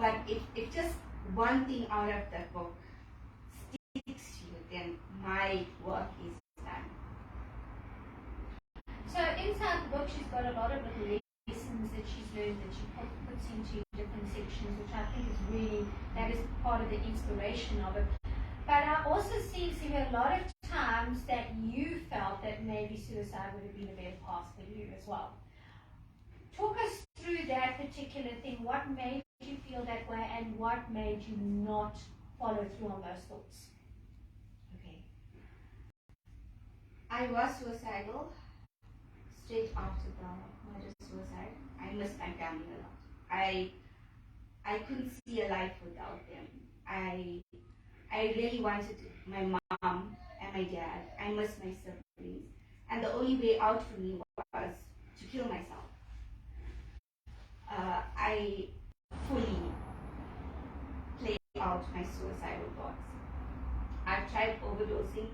But if just one thing out of that book sticks to you, then my work is done. So inside the book, she's got a lot of little lessons that she's learned that she puts into different sections, which I think is really, that is part of the inspiration of it. But I also see a lot of times that you felt that maybe suicide would have been a better path for you as well. Talk us through that particular thing. What made you feel that way, and what made you not follow through on those thoughts? Okay. I was suicidal straight after the murder-suicide. I missed my family a lot. I couldn't see a life without them. I really wanted my mom and my dad. I missed my siblings. And the only way out for me was to kill myself. I fully played out my suicidal thoughts. I tried overdosing,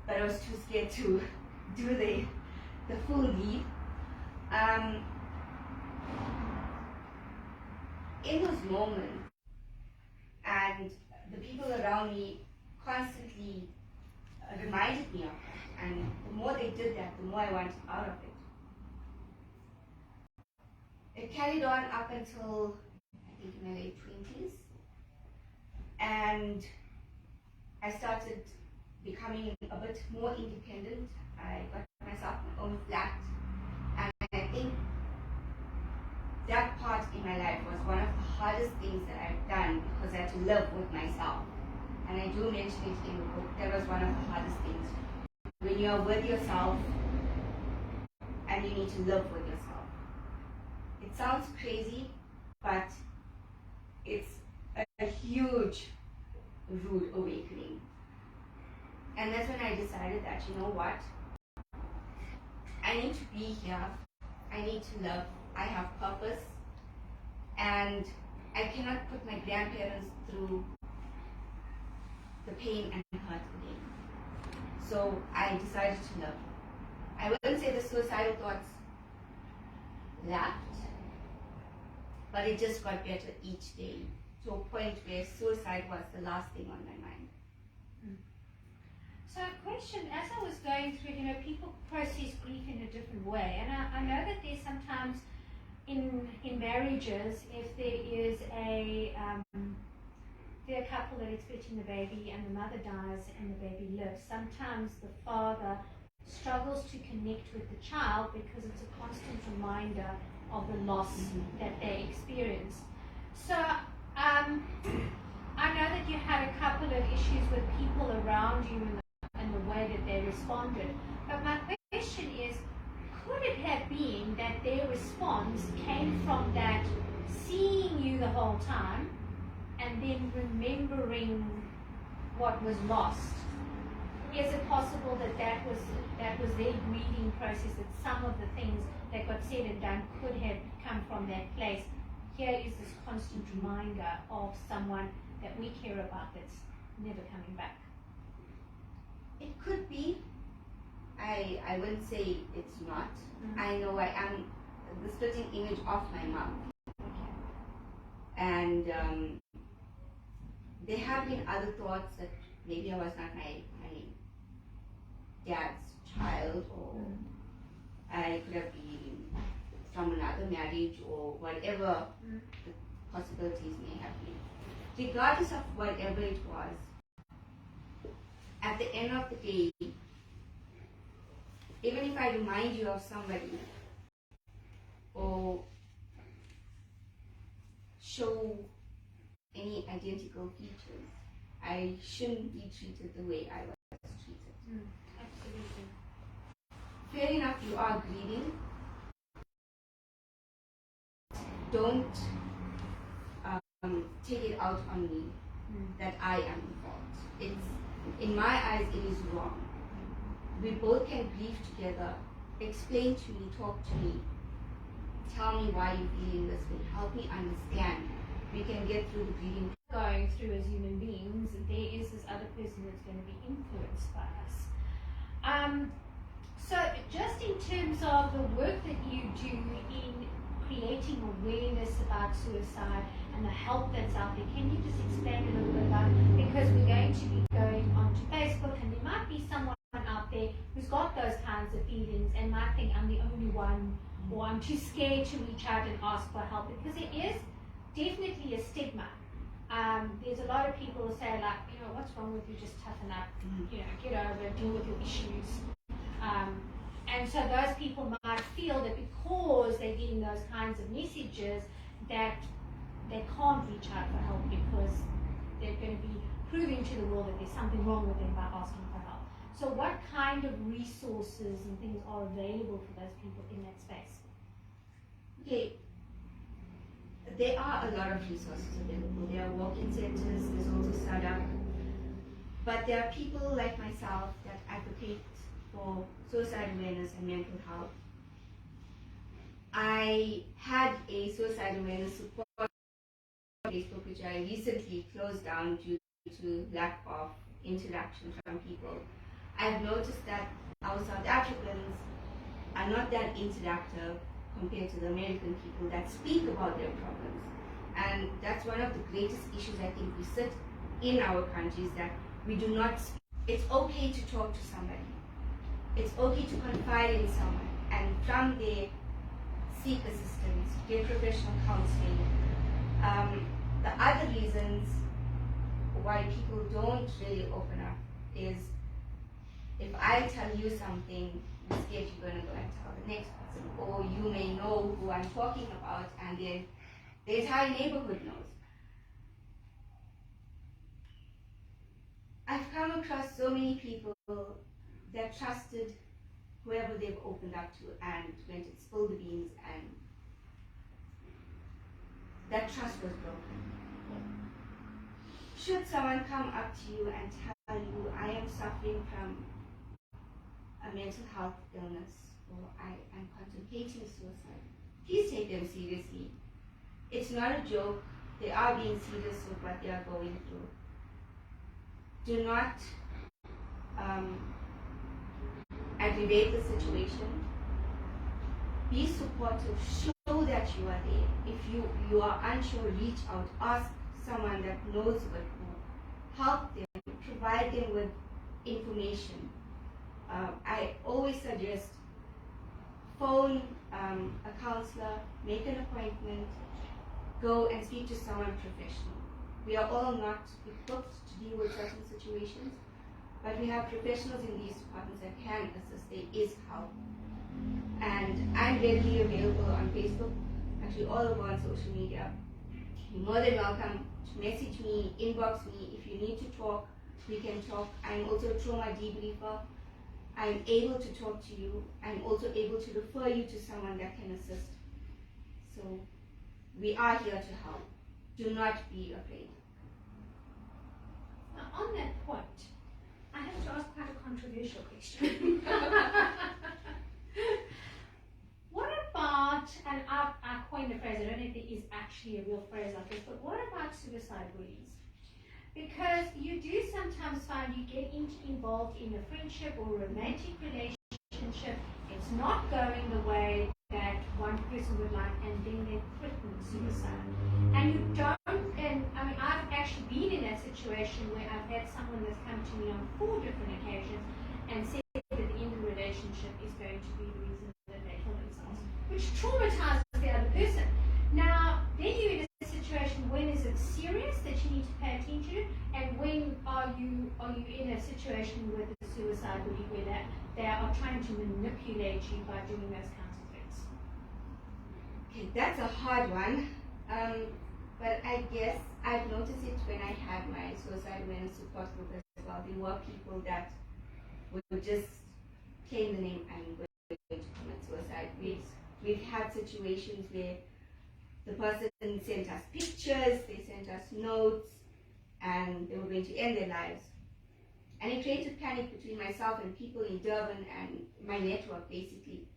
but I was too scared to do the full deed. In those moments, and the people around me constantly reminded me of it, and the more they did that, the more I wanted out of it. It carried on up until, I think, my late 20s, and I started becoming a bit more independent. I got myself my own flat, and I think that part in my life was one of the hardest things that I've done, because I had to live with myself. And I do mention it in the book. That was one of the hardest things. When you're with yourself and you need to live with yourself. It sounds crazy, but it's a huge, rude awakening. And that's when I decided that, you know what? I need to be here. I need to live. I have purpose, and I cannot put my grandparents through the pain and hurt again. So I decided to live. I wouldn't say the suicidal thoughts left, but it just got better each day, to a point where suicide was the last thing on my mind. So a question, as I was going through, people process grief in a different way, and I know that there's sometimes in marriages, if there is a couple that are expecting the baby and the mother dies and the baby lives, sometimes the father struggles to connect with the child because it's a constant reminder of the loss that they experience. So I know that you had a couple of issues with people around you and the way that they responded, but my question is, could it have been that their response came from that seeing you the whole time and then remembering what was lost? Is it possible that that was their grieving process, that some of the things that got said and done could have come from that place? Here is this constant reminder of someone that we care about that's never coming back. It could be. I wouldn't say it's not. I know I am the splitting image of my mom. Okay. And there have been other thoughts that maybe I was not my dad's child, or I could have been from another marriage, or whatever the possibilities may have been. Regardless of whatever it was, at the end of the day, even if I remind you of somebody or show any identical features, I shouldn't be treated the way I was treated. Absolutely. Fair enough, you are grieving. Don't take it out on me that I am in fault. It's, in my eyes, it is wrong. We both can grieve together. Explain to me, talk to me. Tell me why you're feeling this way. Help me understand. We can get through the grieving. Going through as human beings, there is this other person that's going to be influenced by us. So just in terms of the work that you do in creating awareness about suicide, and the help that's out there. Can you just explain a little bit about it? Because we're going to be going onto Facebook, and there might be someone out there who's got those kinds of feelings and might think I'm the only one, or I'm too scared to reach out and ask for help, because it is definitely a stigma. There's a lot of people who say, like, you know, what's wrong with you, just toughen up, you know, get over it, deal with your issues. And so those people might feel that because they're getting those kinds of messages that they can't reach out for help, because they're going to be proving to the world that there's something wrong with them by asking for help. So what kind of resources and things are available for those people in that space? Okay, there are a lot of resources available. There are walk-in centers, there's also SADA, but there are people like myself that advocate for suicide awareness and mental health. I had a suicide awareness support on Facebook, which I recently closed down due to lack of interaction from people. I've noticed that our South Africans are not that interactive compared to the American people that speak about their problems. And that's one of the greatest issues I think we sit in our countries, that we do not speak. It's okay to talk to somebody. It's okay to confide in someone, and from there seek assistance, get professional counseling. The other reasons why people don't really open up is, if I tell you something, you're scared you're going to go and tell the next person, or you may know who I'm talking about, and then the entire neighborhood knows. I've come across so many people that trusted whoever they've opened up to and went and spilled the beans, and that trust was broken. Should someone come up to you and tell you, I am suffering from a mental health illness, or I am contemplating suicide, please take them seriously. It's not a joke. They are being serious with what they are going through. Do not aggravate the situation. Be supportive. Show that you are there. If you are unsure, reach out. Ask someone that knows what will help them. Provide them with information. I always suggest phone a counselor, make an appointment, go and speak to someone professional. We are all not equipped to deal with certain situations, but we have professionals in these departments that can assist. There is help. And I'm readily available on Facebook, actually all over on social media. You're more than welcome to message me, inbox me. If you need to talk, we can talk. I'm also a trauma debriefer. I'm able to talk to you. I'm also able to refer you to someone that can assist. So we are here to help. Do not be afraid. Now, on that point, I have to ask quite a controversial question. What about, and I coined the phrase, I don't know if there is actually a real phrase like this, but what about suicide bullies? Because you do sometimes find you get involved in a friendship or romantic relationship, it's not going the way that one person would like, and then they threaten suicide. And you don't, and I mean, I've actually been in that situation where I've had someone that's come to me on 4 different occasions and said that the end of the relationship is going to be the reason that they kill themselves, which traumatizes the other person. Now, then you're in a situation, when is it serious that you need to pay attention to, and when are you in a situation with a suicide bully where they are trying to manipulate you by doing those kinds of things? Okay, that's a hard one. But I guess I've noticed it when I had my suicide awareness support group as well. There were people that would just claim the name, I'm going to commit suicide. We've had situations where the person sent us pictures, they sent us notes, and they were going to end their lives. And it created panic between myself and people in Durban and my network, basically.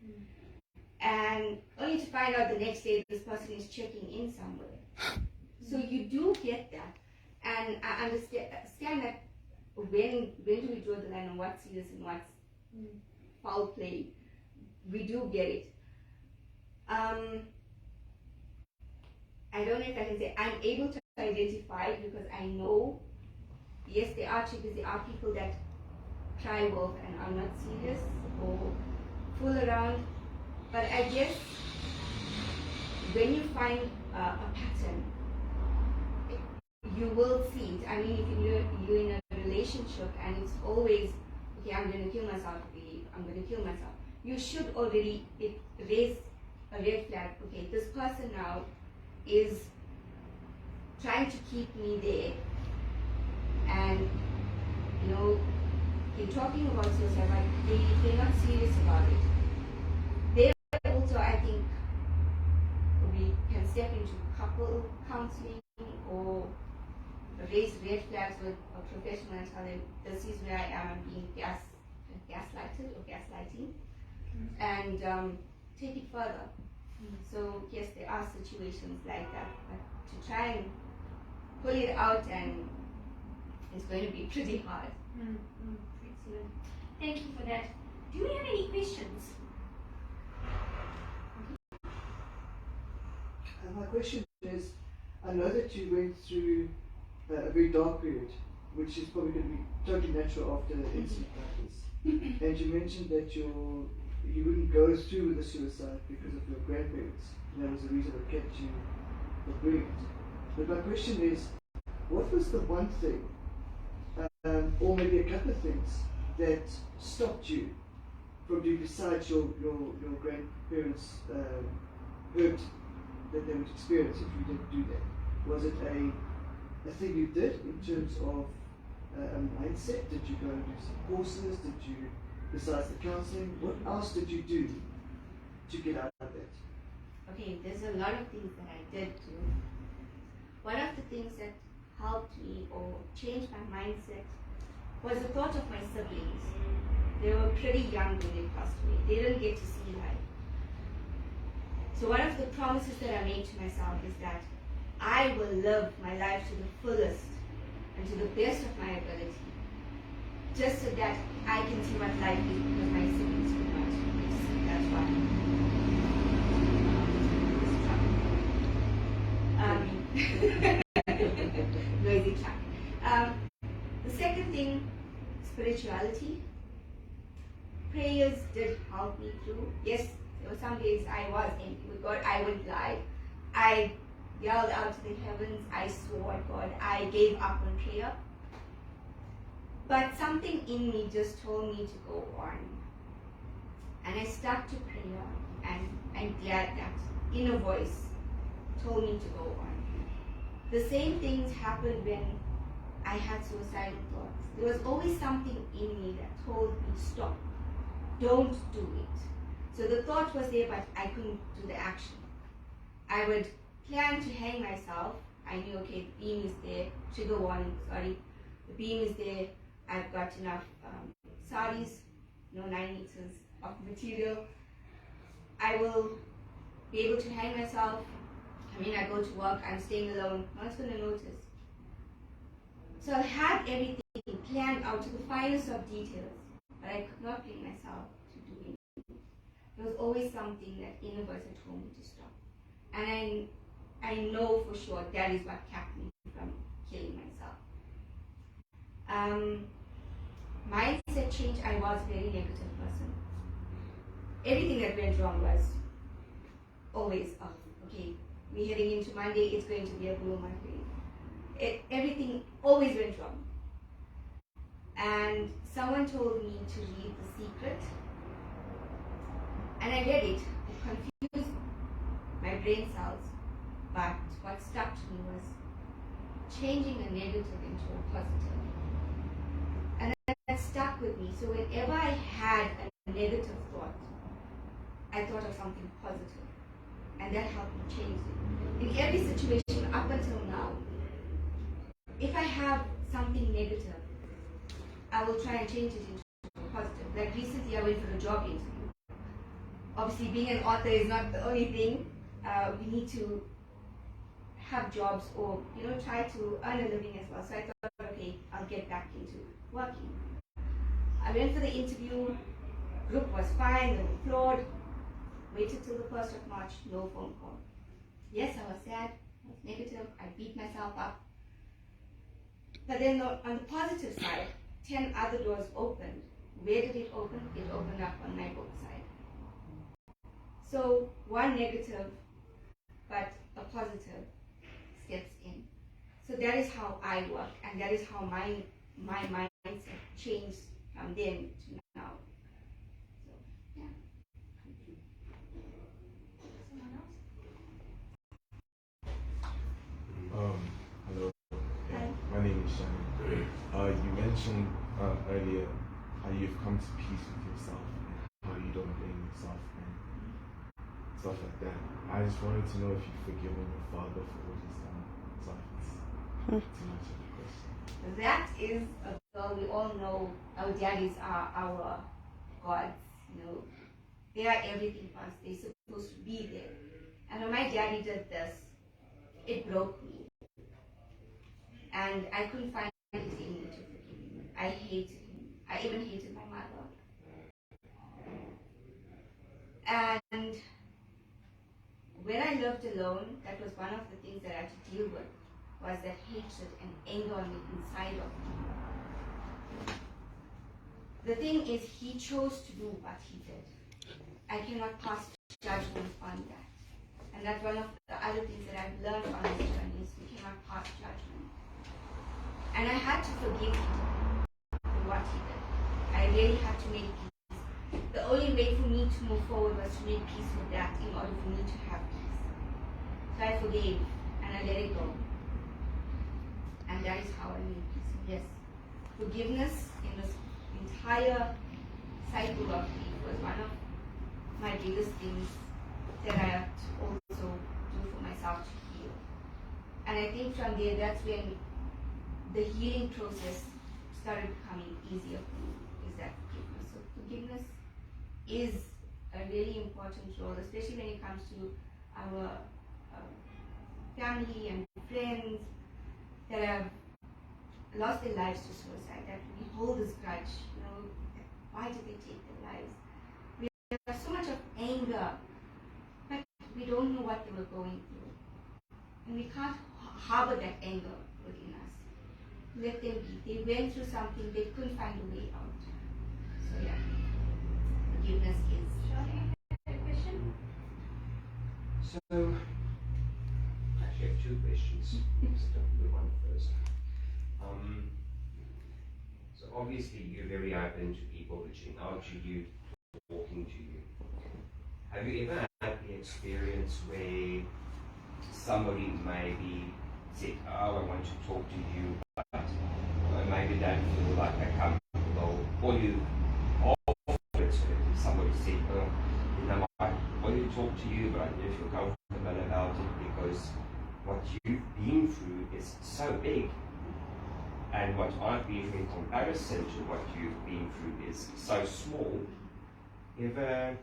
And only to find out the next day this person is checking in somewhere. So you do get that. And I understand that when do we draw the line on what's serious and what's foul play. We do get it. I I don't know if I can say I'm able to identify it because I know, yes, there are triggers, there are people that cry wolf and are not serious or fool around, but I guess when you find a pattern, you will see it. I mean, if you're in a relationship and it's always, okay, I'm going to kill myself, babe, I'm going to kill myself, you should already raise a red flag. Okay, this person now is trying to keep me there, and you know, they're talking about suicide, but they're not serious about it. There also, I think, we can step into couple counseling or raise red flags with a professional and tell them, this is where I am, I'm being gaslighted or gaslighting, and take it further. So yes, there are situations like that, but to try and pull it out, and it's going to be pretty hard. Excellent. Thank you for that. Do we have any questions? My question is, I know that you went through a very dark period, which is probably going to be totally natural after an incident like this. And you mentioned that you wouldn't go through with the suicide because of your grandparents. And that was the reason that kept you from doing it. But my question is, what was the one thing, or maybe a couple of things, that stopped you from doing besides your grandparents' hurt that they would experience if you didn't do that? Was it a thing you did in terms of a mindset? Did you go and do some courses? Did you, besides the counseling, what else did you do to get out of that? Okay, there's a lot of things that I did do. One of the things that helped me or changed my mindset was the thought of my siblings. They were pretty young when they passed away. They didn't get to see life. So one of the promises that I made to myself is that I will live my life to the fullest and to the best of my ability, just so that I can see what life is, because my siblings could not get to see. That's why. Noisy truck. The second thing, spirituality. Prayers did help me through. Yes, there were some days I was angry with God. I wouldn't lie. I yelled out to the heavens. I swore at God. I gave up on prayer. But something in me just told me to go on. And I stuck to prayer, and I'm glad that inner voice told me to go on. The same things happened when I had suicidal thoughts. There was always something in me that told me, stop, don't do it. So the thought was there, but I couldn't do the action. I would plan to hang myself. I knew, okay, the beam is there, trigger warning, sorry. The beam is there, I've got enough saris, 9 meters of material. I will be able to hang myself. I mean, I go to work, I'm staying alone, no one's going to notice. So I had everything planned out to the finest of details, but I could not bring myself to do anything. There was always something that inner voice had told me to stop. And I know for sure that is what kept me from killing myself. Mindset change, I was a very negative person. Everything that went wrong was always, okay, we're heading into Monday, it's going to be a blue Monday. Everything always went wrong. And someone told me to read The Secret. And I read it. It confused my brain cells. But what stuck to me was changing a negative into a positive. And that stuck with me. So whenever I had a negative thought, I thought of something positive. And that helped me change it. In every situation up until now, if I have something negative, I will try and change it into positive. Like recently I went for a job interview. Obviously being an author is not the only thing. We need to have jobs or try to earn a living as well. So I thought, okay, I'll get back into working. I went for the interview, group was fine, they were floored. Waited till the 1st of March, no phone call. Yes, I was sad. was negative, I beat myself up. But then on the positive side, 10 other doors opened. Where did it open? It opened up on my book side. So one negative, but a positive steps in. So that is how I work, and that is how my mindset changed from then to now. So, yeah. Someone else? Hello. Hi. My name is Shannon. You mentioned earlier how you've come to peace with yourself and how you don't blame yourself and stuff like that. I just wanted to know if you've forgiven your father for what he's done. Sorry, it's too much of a question. That is a girl. We all know our daddies are our gods. You know, they are everything for us. They're supposed to be there. And when my daddy did this, it broke me. And I couldn't find it in me to forgive him. I hated him. I even hated my mother. And when I lived alone, that was one of the things that I had to deal with, was that hatred and anger on the inside of me. The thing is, he chose to do what he did. I cannot pass judgment on that. And that's one of the other things that I've learned on this journey, is we cannot pass judgment. And I had to forgive him for what he did. I really had to make peace. The only way for me to move forward was to make peace with that in order for me to have peace. So I forgave and I let it go. And that is how I made peace. Yes, forgiveness in this entire cycle of grief was one of my biggest things that I have to also do for myself to heal. And I think from there, that's when the healing process started becoming easier for me, is that forgiveness. So forgiveness is a really important role, especially when it comes to our family and friends that have lost their lives to suicide, that we hold this grudge, you know, why did they take their lives? We have so much of anger, but we don't know what they were going through. And we can't harbor that anger within us. Let them be. They went through something, they couldn't find a way out. So yeah, forgiveness is. Shirley, a question? So, I actually have two questions. Let's start with one first. So obviously you're very open to people reaching out to you, talking to you. Have you ever had the experience where somebody maybe said, oh, I want to talk to you, but maybe don't feel like they're comfortable, or you offered it, somebody said, oh, you know, I want to talk to you, but I don't feel comfortable about it because what you've been through is so big, and what I've been through in comparison to what you've been through is so small. Ever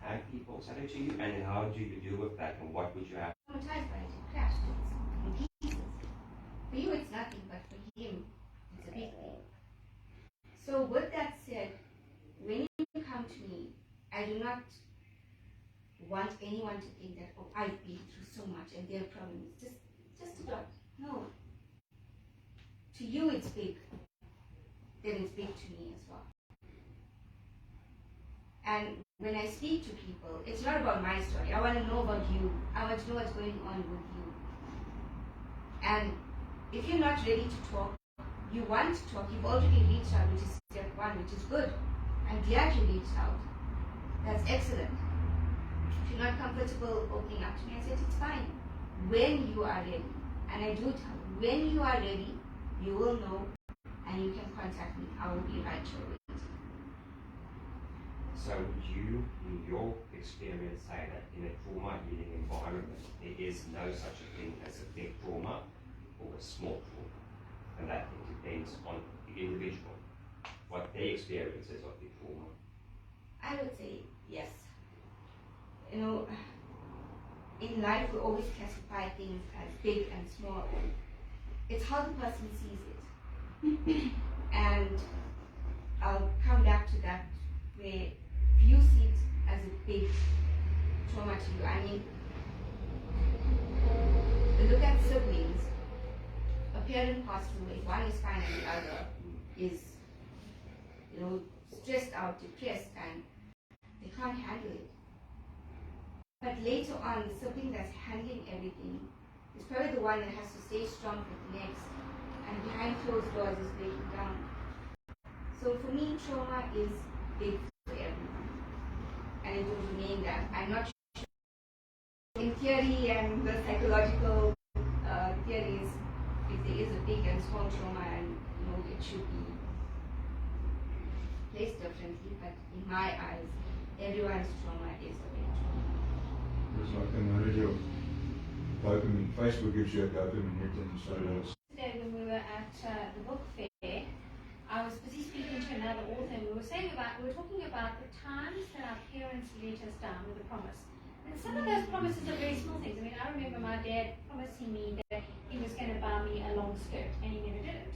had people say it to you, and how do you deal with that, and what would you have? Traumatized by it, it crashed in pieces. For you it's nothing, but for him it's a big thing. So with that said, when you come to me, I do not want anyone to think that, oh, I've been through so much and their problem is just a dot. No. To you it's big, then it's big to me as well. And when I speak to people, it's not about my story. I want to know about you. I want to know what's going on with you. And if you're not ready to talk, you want to talk, you've already reached out, which is step one, which is good. I'm glad you reached out. That's excellent. If you're not comfortable opening up to me, I said it's fine. When you are ready, and I do tell you, when you are ready, you will know, and you can contact me. I will be right your way. So would you, in your experience, say that in a trauma healing environment, there is no such a thing as a big trauma or a small trauma? And that it depends on the individual, what their experience is of the trauma. I would say yes. You know, in life we always classify things as big and small. It's how the person sees it. And I'll come back to that, where you see it as a big trauma to you. I mean, you look at siblings, a parent passed away, one is fine and the other is, stressed out, depressed, and they can't handle it. But later on, the sibling that's handling everything is probably the one that has to stay strong for the next, and behind closed doors is breaking down. So for me, trauma is big for everyone, and it will remain that. I'm not sure in theory and the psychological theories if there is a big and small trauma, and it should be placed differently. But in my eyes, everyone's trauma is a big trauma. Dis like 'n radio dopamine. Facebook gives you a dopamine hit and so does. Today when we were at the book fair, I was busy speaking to another author, and we were talking about the times that our parents let us down with a promise. And some of those promises are very small things. I mean, I remember my dad promising me that he was going to buy me a long skirt, and he never did it.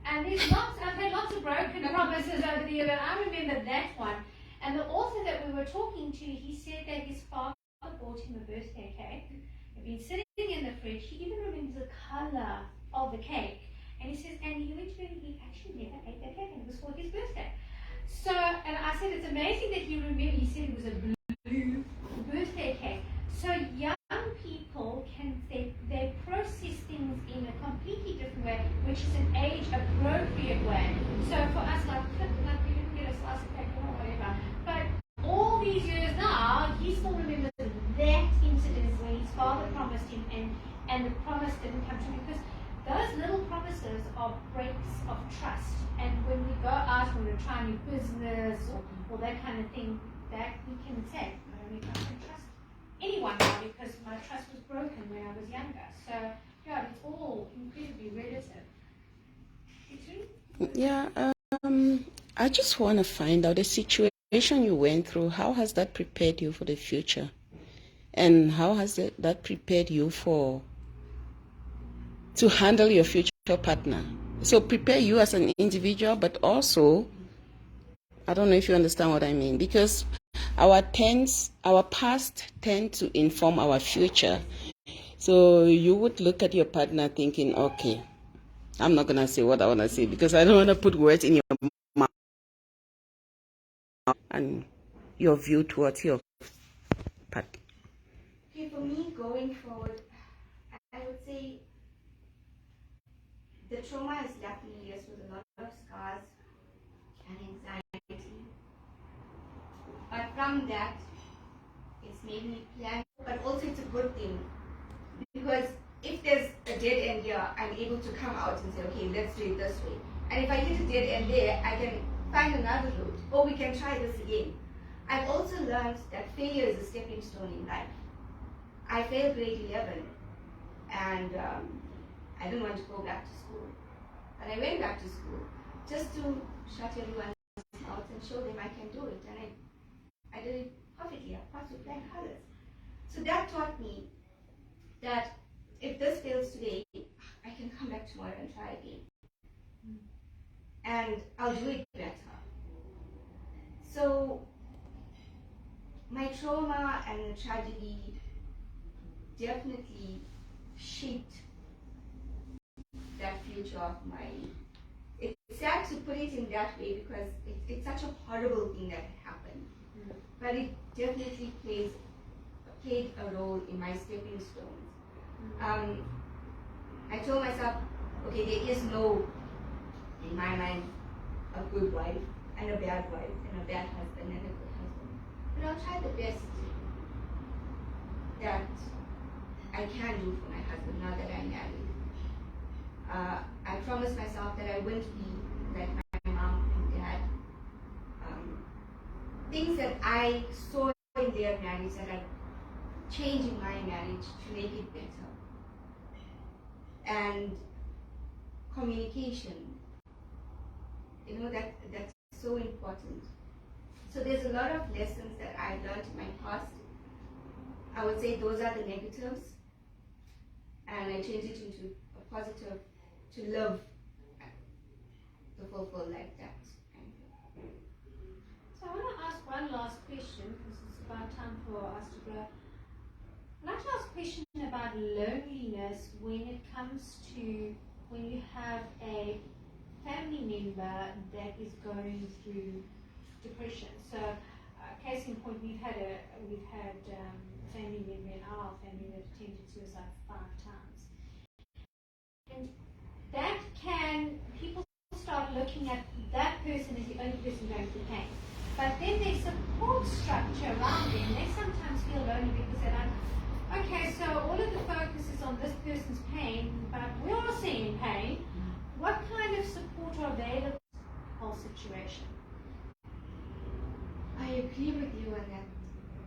And I've had lots of broken promises over the years, but I remember that one. And the author that we were talking to, he said that his father bought him a birthday cake. It had been sitting in the fridge. He even remembers the color of the cake. And he says, and he went to him, he actually never ate that cake, and it was for his birthday. So, and I said, it's amazing that you remember. He said it was a blue birthday cake. So young people they process things in a completely different way, which is an age appropriate way. So for us, like we didn't get a slice of cake or whatever. But all these years now, he still remembers that incident where his father promised him, and the promise didn't come true, because those little promises are breaks of trust. And when we go out, when we're trying new business or that kind of thing, that we can say, I don't trust anyone now because my trust was broken when I was younger. So, yeah, it's all incredibly relative. Yeah, I just want to find out the situation you went through. How has that prepared you for the future? And how has that prepared you to handle your future partner? So prepare you as an individual, but also, I don't know if you understand what I mean, because our past tend to inform our future. So you would look at your partner thinking, okay, I'm not going to say what I want to say because I don't want to put words in your mouth, and your view towards your partner. Okay, for me, going forward, I would say the trauma has left me, yes, with a lot of scars and anxiety. But from that, it's made me plan, but also it's a good thing. Because if there's a dead end here, I'm able to come out and say, okay, let's do it this way. And if I hit a dead end there, I can find another route, or we can try this again. I've also learned that failure is a stepping stone in life. I failed grade 11, and I didn't want to go back to school. But I went back to school just to shut everyone's mouth and show them I can do it. And I did it perfectly. I passed with flying colors. So that taught me that if this fails today, I can come back tomorrow and try again. And I'll do it better. So my trauma and the tragedy definitely shaped that future of mine. It's sad to put it in that way because it's such a horrible thing that happened. But it definitely played a role in my stepping stones. I told myself, okay, there is no, in my mind, a good wife and a bad wife and a bad husband and a good husband. But I'll try the best that I can do for my husband now that I'm married. I promised myself that I wouldn't be like my mom and dad. Things that I saw in their marriage that are changing my marriage to make it better. And communication, that's so important. So there's a lot of lessons that I learned in my past. I would say those are the negatives, and I changed it into a positive to live the fulfilled life that. So I want to ask one last question because it's about time for us to go. I'd like to ask a question about loneliness when it comes to when you have a family member that is going through depression. So, case in point, we've had family member in our family that attempted suicide 5 times, and that can people start looking at that person as the only person going through pain. But then their support structure around them, they sometimes feel lonely because they're like, okay, so all of the focus is on this person's pain, but we're also in pain. What kind of support are available in the whole situation? I agree with you on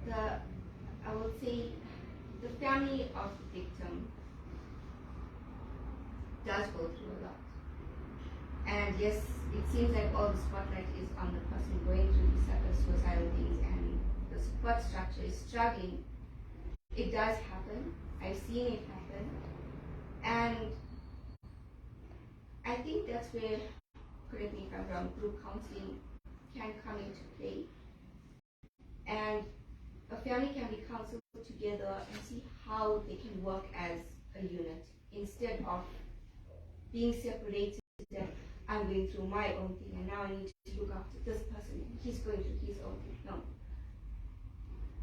that. I would say the family of the victim does go through a lot. And yes, it seems like all the spotlight is on the person going through these suicidal things, and the support structure is struggling. It does happen. I've seen it happen. And I think that's where, correct me if I'm wrong, group counseling can come into play. And a family can be counseled together and see how they can work as a unit instead of being separated. That I'm going through my own thing and now I need to look after this person. He's going through his own thing. No.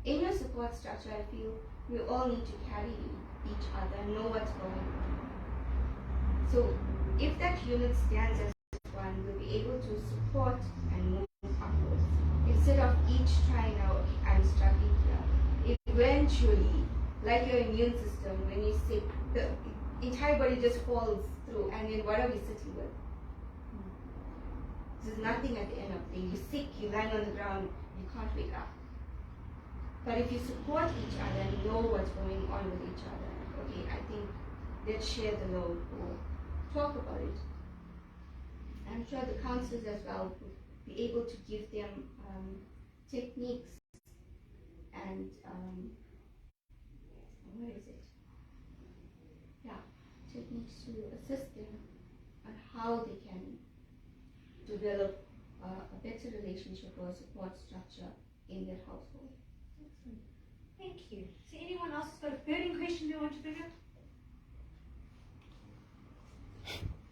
In your support structure, I feel we all need to carry each other, know what's going on. So if that unit stands as one, we'll be able to support and move upwards. Instead of each trying out, I'm struggling here. Eventually, like your immune system, when you're sick, the entire body just falls through, and then what are we sitting with? There's nothing at the end of the day. You're sick, you're lying on the ground, you can't wake up. But if you support each other and know what's going on with each other, okay, I think let's share the load or talk about it. I'm sure the counselors as well would be able to give them techniques and techniques to assist them on how they can develop a better relationship or support structure in their household. Excellent. Thank you. So anyone else has got a burning question they want to bring up?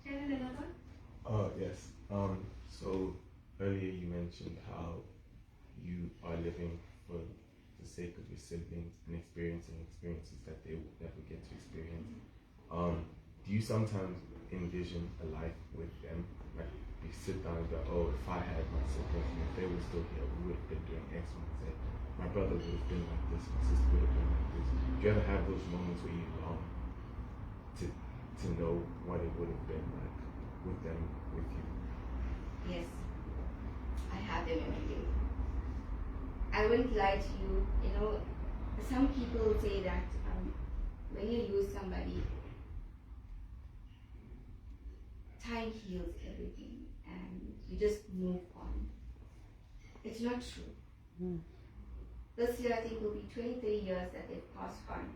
Shannon, another one? Yes. So earlier you mentioned how you are living for the sake of your siblings and experiencing experiences that they will never get to experience. Do you sometimes envision a life with them? Like you sit down and go, oh, if I had my siblings and if they were still here, we would have been doing X, Y, Z. My brother would have been like this, my sister would have been like this. Do you ever have those moments where you long to know what it would have been like with them, with you? Yes, I have them every day. I wouldn't lie to you. You know, some people say that when you lose somebody, time heals everything and you just move on. It's not true. This year I think will be 20-30 years that they've passed on.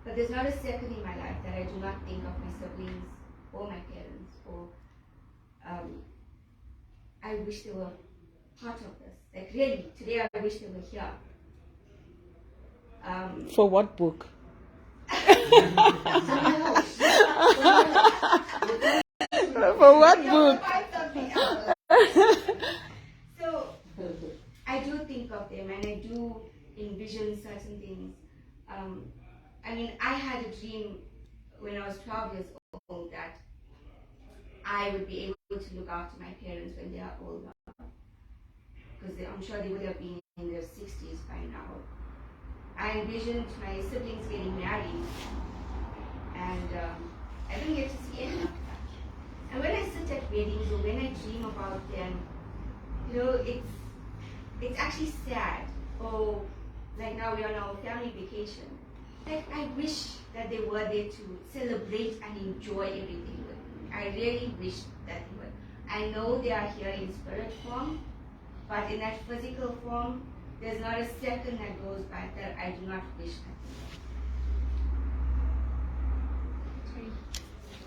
But there's not a second in my life that I do not think of my siblings or my parents, or I wish they were part of this. Like really, today I wish they were here. For what book? For what book? So I do think of them and I do envision certain things. I mean, I had a dream when I was 12 years old that I would be able to look after my parents when they are older. Because I'm sure they would have been in their 60s by now. I envisioned my siblings getting married, and I didn't get to see any of that. And when I sit at weddings or when I dream about them, you know, it's actually sad. Oh, like now we're on our family vacation. Like I wish that they were there to celebrate and enjoy everything with me. I really wish that they would. I know they are here in spirit form, but in that physical form, there's not a second that goes by that I do not wish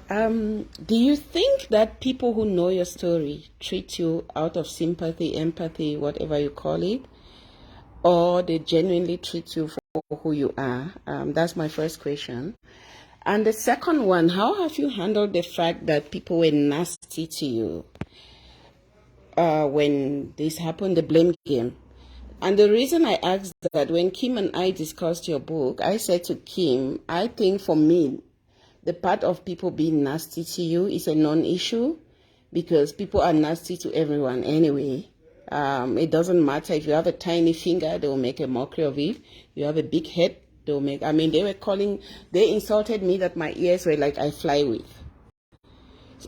that. Do you think that people who know your story treat you out of sympathy, empathy, whatever you call it, or they genuinely treat you for for who you are? That's my first question. And the second one, how have you handled the fact that people were nasty to you when this happened, the blame game? And the reason I asked that, when Kim and I discussed your book, I said to Kim, I think for me, the part of people being nasty to you is a non-issue, because people are nasty to everyone anyway. It doesn't matter if you have a tiny finger, they will make a mockery of it. You have a big head, they'll make, they insulted me that my ears were like I fly with.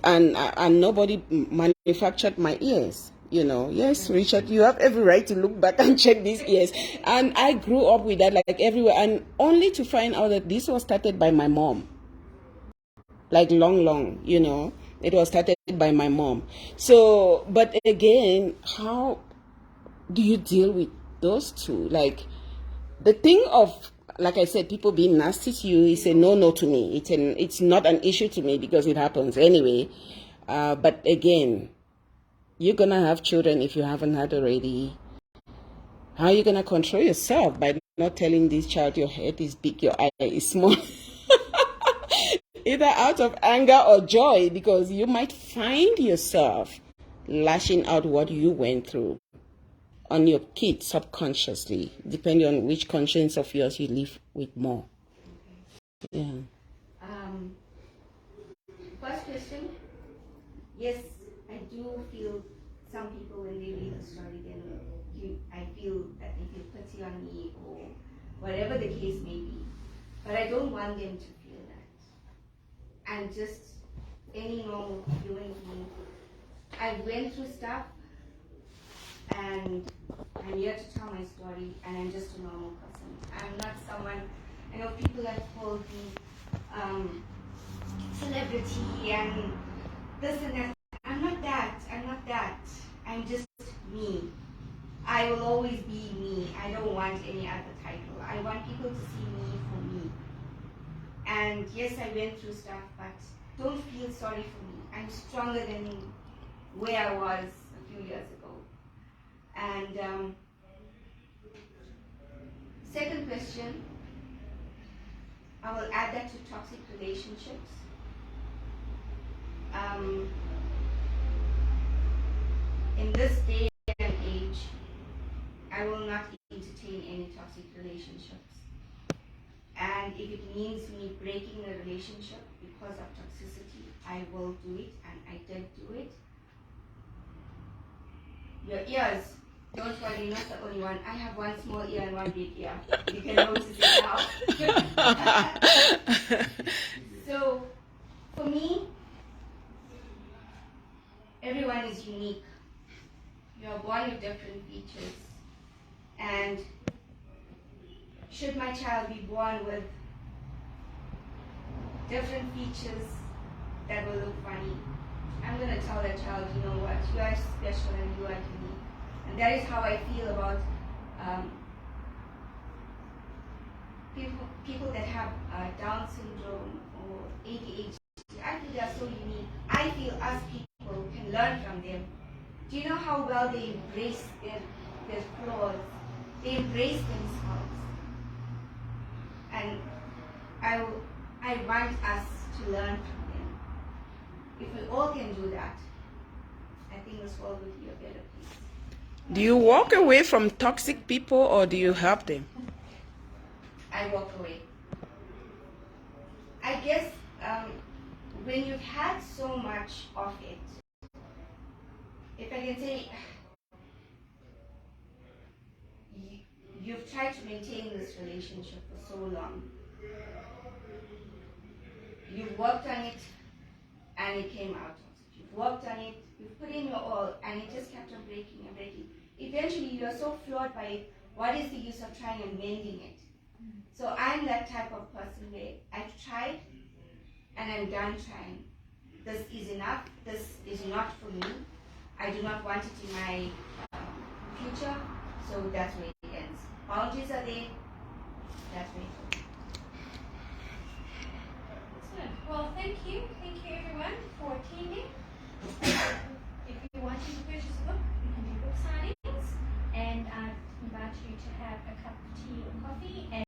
And nobody manufactured my ears, you know. Yes, Richard, you have every right to look back and check these ears. And I grew up with that like everywhere, and only to find out that this was started by my mom. Like long, you know, it was started by my mom. So, but again, how do you deal with those two? Like, the thing of, like I said, people being nasty to you is a no to me. It's not an issue to me because it happens anyway. But again, you're gonna have children if you haven't had already. How are you gonna control yourself by not telling this child your head is big, your eye is small? Either out of anger or joy, because you might find yourself lashing out what you went through on your kids subconsciously, depending on which conscience of yours you live with more. Yeah. First question, yes, I do feel some people when they read the story, then I feel that they feel pity on me or whatever the case may be. But I don't want them to feel that. I'm just any normal human being. I went through stuff, and I'm here to tell my story, and I'm just a normal person. I'm not someone, I know people have called me celebrity and this and that. I'm not that. I'm just me. I will always be me. I don't want any other title. I want people to see me for me. And yes, I went through stuff, but don't feel sorry for me. I'm stronger than where I was a few years ago. And second question, I will add that to toxic relationships. In this day and age, I will not entertain any toxic relationships. And if it means me breaking the relationship because of toxicity, I will do it, and I did do it. Your ears, don't worry, you're not the only one. I have one small ear and one big ear. You can notice it now. So, for me, everyone is unique. You are born with different features. And should my child be born with different features that will look funny, I'm going to tell that child, you know what, you are special and you are unique. And that is how I feel about people that have Down syndrome or ADHD. I feel they are so unique. I feel us people can learn from them. Do you know how well they embrace their flaws? They embrace themselves. And I want us to learn from them. If we all can do that, I think this world would be a better place. Do you walk away from toxic people or do you help them? I walk away. I guess when you've had so much of it, if I can say, you've tried to maintain this relationship for so long. You've worked on it and it came out. You've worked on it, you've put in your all, and it just kept on breaking and breaking. Eventually you are so flawed by it, what is the use of trying and mending it? So I'm that type of person where I've tried and I'm done trying. This is enough, this is not for me. I do not want it in my future, so that's where it ends. Boundaries are there, that's where it ends. Excellent. Well, thank you everyone for attending. If you want to purchase a book, you can do book signings, and I invite you to have a cup of tea or coffee. And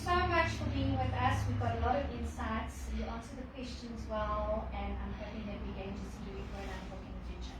so much for being with us. We've got a lot of insights. You answered the questions well, and I'm hoping that we're going to see you for another book in the future.